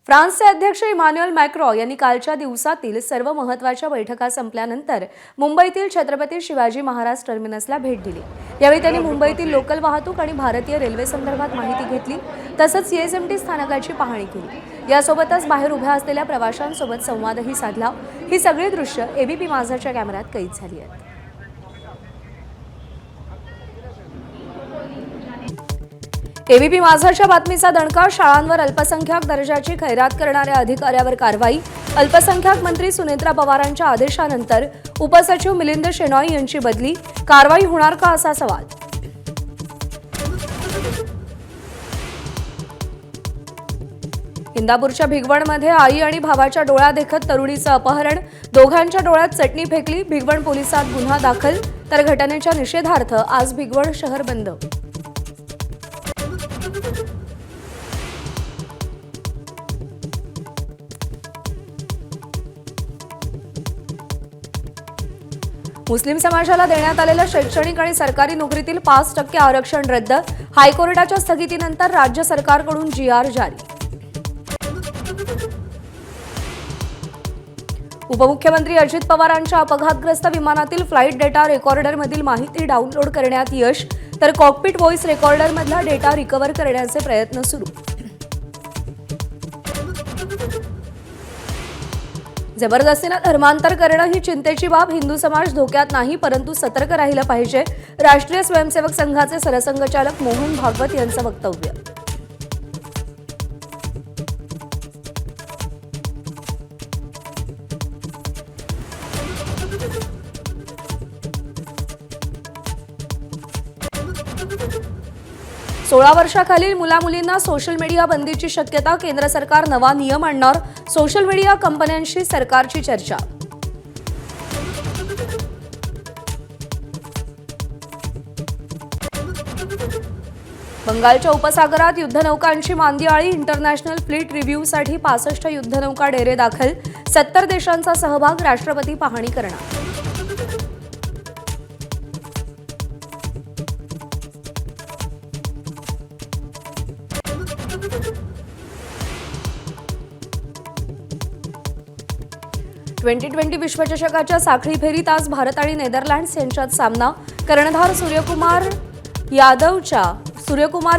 फ्रान्सचे अध्यक्ष Emmanuel macro यांनी कालच्या दिवसातील सर्व महत्त्वाच्या बैठका संपल्यानंतर मुंबईतील छत्रपती शिवाजी महाराज टर्मिनसला भेट दिली। यावेळी त्यांनी मुंबईतील लोकल वाहतूक आणि भारतीय रेल्वे संदर्भात माहिती घेतली, तसंच सीएसएमटी स्थानकाची पाहणी केली। यासोबतच बाहेर उभ्या असलेल्या प्रवाशांसोबत संवादही साधला। ही सगळी दृश्य एबीपी माझाच्या कॅमेऱ्यात कैद झाली आहेत। एबीपी माझाच्या बातमीचा दणका। शाळांवर अल्पसंख्याक दर्जाची खैरात करणाऱ्या अधिकाऱ्यावर कारवाई। अल्पसंख्याक मंत्री सुनेत्रा पवारांच्या आदेशानंतर उपसचिव मिलिंद शेनॉय यांची बदली। कारवाई होणार का असा सवाल। इंदापूरच्या भिगवणमध्ये आई आणि भावाच्या डोळ्या देखत तरुणीचं अपहरण। दोघांच्या डोळ्यात चटणी फेकली। भिगवण पोलिसात गुन्हा दाखल। तर घटनेच्या निषेधार्थ आज भिगवण शहर बंद। मुस्लिम समाजाला देण्यात आलेलं शैक्षणिक आणि सरकारी नोकरीतील 5% आरक्षण रद्द। हायकोर्टाच्या स्थगितीनंतर राज्य सरकारकडून जीआर जारी। उपमुख्यमंत्री अजित पवारांच्या अपघातग्रस्त विमानातील फ्लाईट डेटा रेकॉर्डरमधील माहिती डाउनलोड करण्यात यश। तर कॉकपिट व्हॉइस रेकॉर्डरमधला डेटा रिकव्हर करण्याचे प्रयत्न सुरू। जबरदस्तीने धर्मांतर करणं ही चिंतेची बाब। हिंदू समाज धोक्यात नाही, परंतु सतर्क राहिलं पाहिजे। राष्ट्रीय स्वयंसेवक संघाचे सरसंघचालक मोहन भागवत यांचं वक्तव्य। सोळा वर्षाखालील मुलामुलींना सोशल मीडिया बंदीची शक्यता। केंद्र सरकार नवा नियम आणणार। सोशल मीडिया कंपन्यांशी सरकारची चर्चा। बंगालच्या उपसागरात युद्धनौकांची मांदियाळी। इंटरनॅशनल फ्लीट रिव्ह्यूसाठी 65 युद्धनौका डेरे दाखल। 70 देशांचा सहभाग। राष्ट्रपती पाहणी करणार। T20 विश्वचषकाच्या साखळी फेरीत आज भारत आणि नेदरलँड्स यांच्यात सामना। कर्णधार सूर्यकुमार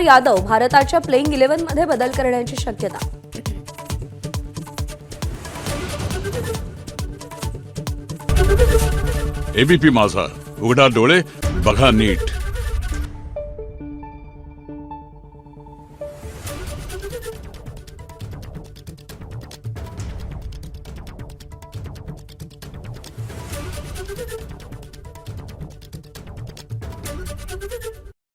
यादव भारताच्या प्लेइंग 11 मध्ये बदल करण्याची शक्यता। एबीपी माझा, उघडा डोळे बघा नीट।